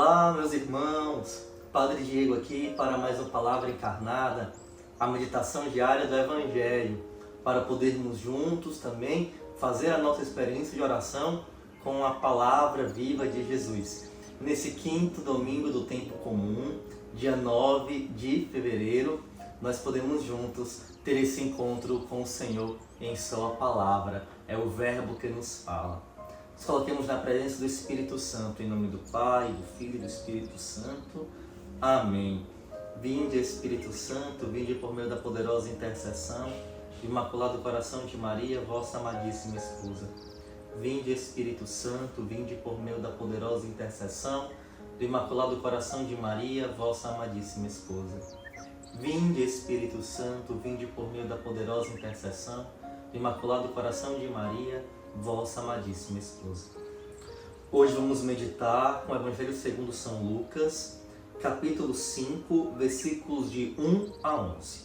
Olá, meus irmãos, Padre Diego aqui para mais uma Palavra Encarnada, a meditação diária do Evangelho, para podermos juntos também fazer a nossa experiência de oração com a Palavra viva de Jesus. Nesse quinto domingo do tempo comum, dia 9 de fevereiro, nós podemos juntos ter esse encontro com o Senhor em sua Palavra, é o Verbo que nos fala. Nos coloquemos na presença do Espírito Santo, em nome do Pai, do Filho e do Espírito Santo. Amém. Vinde, Espírito Santo, vinde por meio da poderosa intercessão do Imaculado Coração de Maria, vossa amadíssima esposa. Vinde, Espírito Santo, vinde por meio da poderosa intercessão do Imaculado Coração de Maria, vossa amadíssima esposa. Vinde, Espírito Santo, vinde por meio da poderosa intercessão do Imaculado Coração de Maria, vossa amadíssima esposa. Hoje vamos meditar com o Evangelho segundo São Lucas, capítulo 5, versículos de 1 a 11.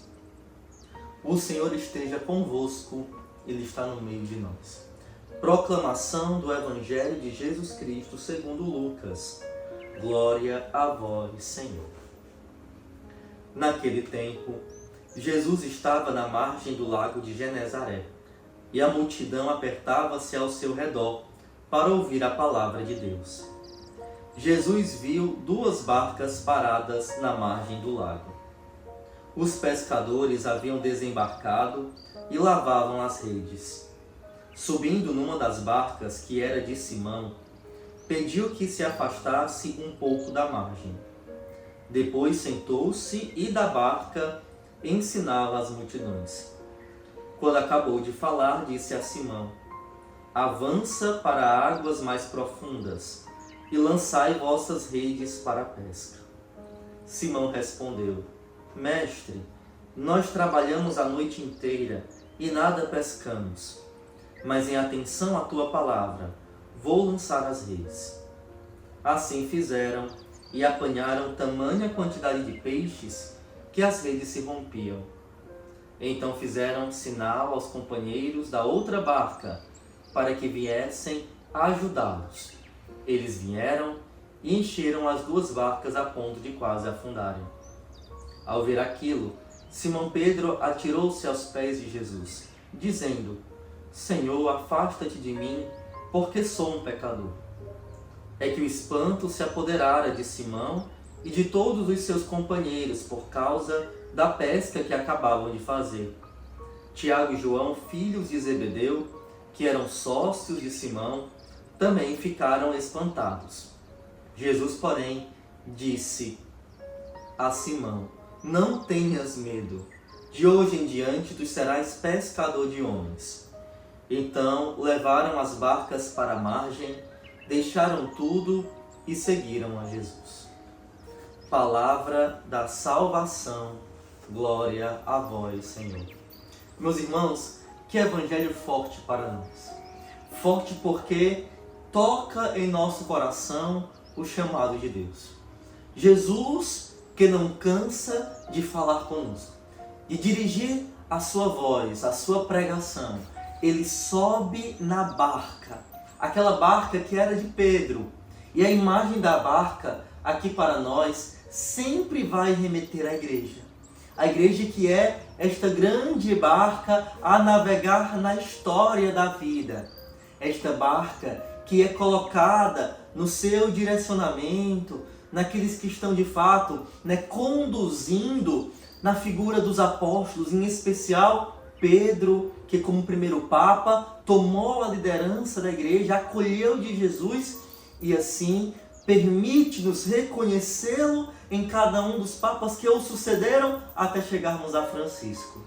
O Senhor esteja convosco, Ele está no meio de nós. Proclamação do Evangelho de Jesus Cristo segundo Lucas. Glória a vós, Senhor. Naquele tempo, Jesus estava na margem do lago de Genezaré, e a multidão apertava-se ao seu redor para ouvir a palavra de Deus. Jesus viu duas barcas paradas na margem do lago. Os pescadores haviam desembarcado e lavavam as redes. Subindo numa das barcas, que era de Simão, pediu que se afastasse um pouco da margem. Depois sentou-se e da barca ensinava as multidões. Quando acabou de falar, disse a Simão: avança para águas mais profundas e lançai vossas redes para a pesca. Simão respondeu: Mestre, nós trabalhamos a noite inteira e nada pescamos, mas em atenção à tua palavra, vou lançar as redes. Assim fizeram e apanharam tamanha quantidade de peixes que as redes se rompiam. Então fizeram sinal aos companheiros da outra barca para que viessem ajudá-los. Eles vieram e encheram as duas barcas a ponto de quase afundarem. Ao ver aquilo, Simão Pedro atirou-se aos pés de Jesus, dizendo: Senhor, afasta-te de mim, porque sou um pecador. É que o espanto se apoderara de Simão e de todos os seus companheiros por causa da pesca que acabavam de fazer. Tiago e João, filhos de Zebedeu, que eram sócios de Simão, também ficaram espantados. Jesus, porém, disse a Simão: não tenhas medo, de hoje em diante tu serás pescador de homens. Então levaram as barcas para a margem, deixaram tudo e seguiram a Jesus. Palavra da salvação. Glória a vós, Senhor. Meus irmãos, que evangelho forte para nós. Forte porque toca em nosso coração o chamado de Deus. Jesus, que não cansa de falar conosco, de dirigir a sua voz, a sua pregação. Ele sobe na barca, aquela barca que era de Pedro. E a imagem da barca, aqui para nós, sempre vai remeter à igreja. A igreja que é esta grande barca a navegar na história da vida. Esta barca que é colocada no seu direcionamento, naqueles que estão de fato conduzindo na figura dos apóstolos, em especial Pedro, que como primeiro Papa tomou a liderança da igreja, acolheu de Jesus e assim permite-nos reconhecê-lo em cada um dos papas que o sucederam até chegarmos a Francisco.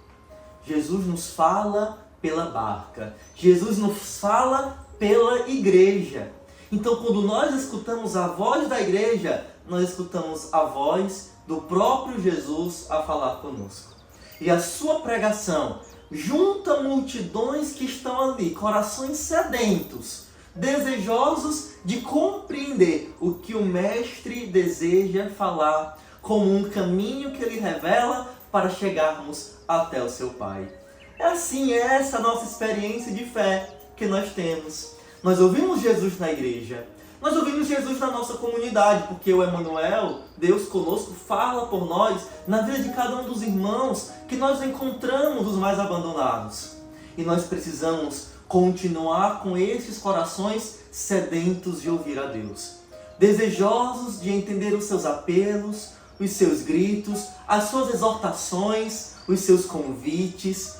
Jesus nos fala pela barca. Jesus nos fala pela igreja. Então, quando nós escutamos a voz da igreja, nós escutamos a voz do próprio Jesus a falar conosco. E a sua pregação junta multidões que estão ali, corações sedentos, desejosos de compreender o que o Mestre deseja falar, como um caminho que ele revela para chegarmos até o seu Pai. É assim, é essa a nossa experiência de fé que nós temos. Nós ouvimos Jesus na igreja, Nós ouvimos Jesus na nossa comunidade, porque o Emmanuel, Deus conosco, fala por nós na vida de cada um dos irmãos que nós encontramos os mais abandonados. E nós precisamos continuar com esses corações sedentos de ouvir a Deus, desejosos de entender os seus apelos, os seus gritos, as suas exortações, os seus convites,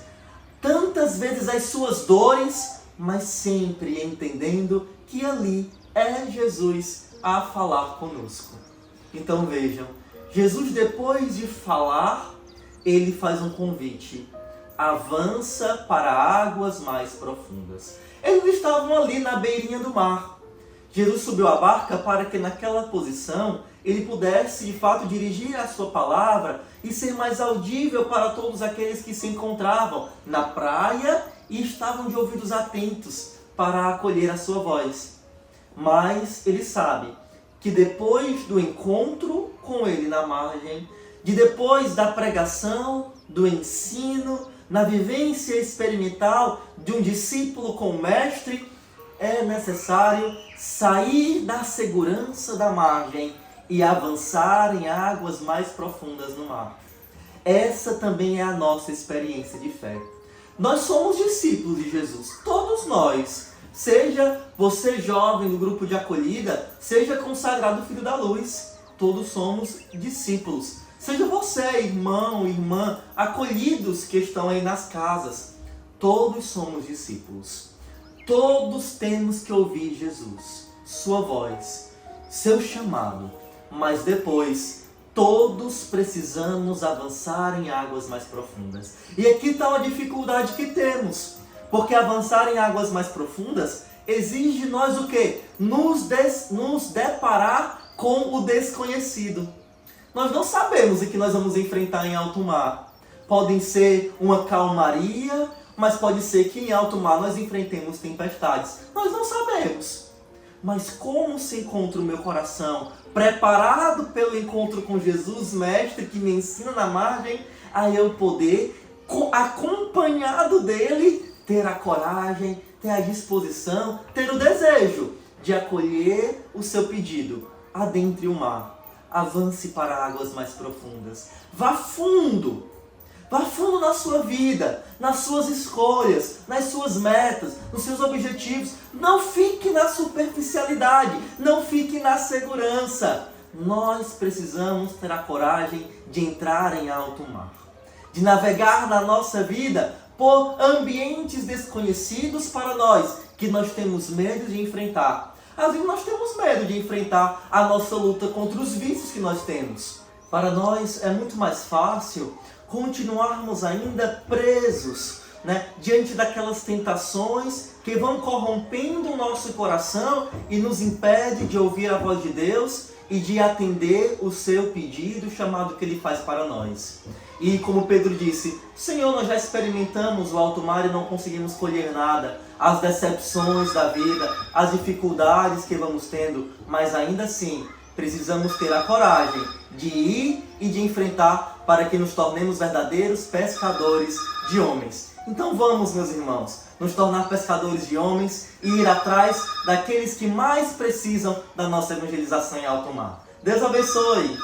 tantas vezes as suas dores, mas sempre entendendo que ali é Jesus a falar conosco. Então vejam, Jesus, depois de falar, ele faz um convite: avança para águas mais profundas. Eles estavam ali na beirinha do mar. Jesus subiu a barca para que naquela posição ele pudesse de fato dirigir a sua palavra e ser mais audível para todos aqueles que se encontravam na praia e estavam de ouvidos atentos para acolher a sua voz. Mas ele sabe que depois do encontro com ele na margem, depois da pregação, do ensino, na vivência experimental de um discípulo com o mestre, é necessário sair da segurança da margem e avançar em águas mais profundas no mar. Essa também é a nossa experiência de fé. Nós somos discípulos de Jesus, todos nós. Seja você jovem no grupo de acolhida, seja consagrado filho da luz, todos somos discípulos. Seja você, irmão, irmã, acolhidos que estão aí nas casas, todos somos discípulos. Todos temos que ouvir Jesus, sua voz, seu chamado, mas depois todos precisamos avançar em águas mais profundas. E aqui está uma dificuldade que temos, porque avançar em águas mais profundas exige de nós o quê? Nos deparar com o desconhecido. Nós não sabemos o que nós vamos enfrentar em alto mar. Pode ser uma calmaria, mas pode ser que em alto mar nós enfrentemos tempestades. Nós não sabemos. Mas como se encontra o meu coração preparado pelo encontro com Jesus, mestre, que me ensina na margem, a eu poder, acompanhado dele, ter a coragem, ter a disposição, ter o desejo de acolher o seu pedido. Adentre o mar. Avance para águas mais profundas. Vá fundo na sua vida, nas suas escolhas, nas suas metas, nos seus objetivos. Não fique na superficialidade, não fique na segurança. Nós precisamos ter a coragem de entrar em alto mar, de navegar na nossa vida por ambientes desconhecidos para nós, que nós temos medo de enfrentar. Às vezes nós temos medo de enfrentar a nossa luta contra os vícios que nós temos. Para nós é muito mais fácil continuarmos ainda presos, diante daquelas tentações que vão corrompendo o nosso coração e nos impede de ouvir a voz de Deus e de atender o seu pedido, o chamado que Ele faz para nós. E como Pedro disse, Senhor, nós já experimentamos o alto mar e não conseguimos colher nada, as decepções da vida, as dificuldades que vamos tendo, mas ainda assim precisamos ter a coragem de ir e de enfrentar para que nos tornemos verdadeiros pescadores de homens. Então vamos, meus irmãos, nos tornar pescadores de homens e ir atrás daqueles que mais precisam da nossa evangelização em alto mar. Deus abençoe!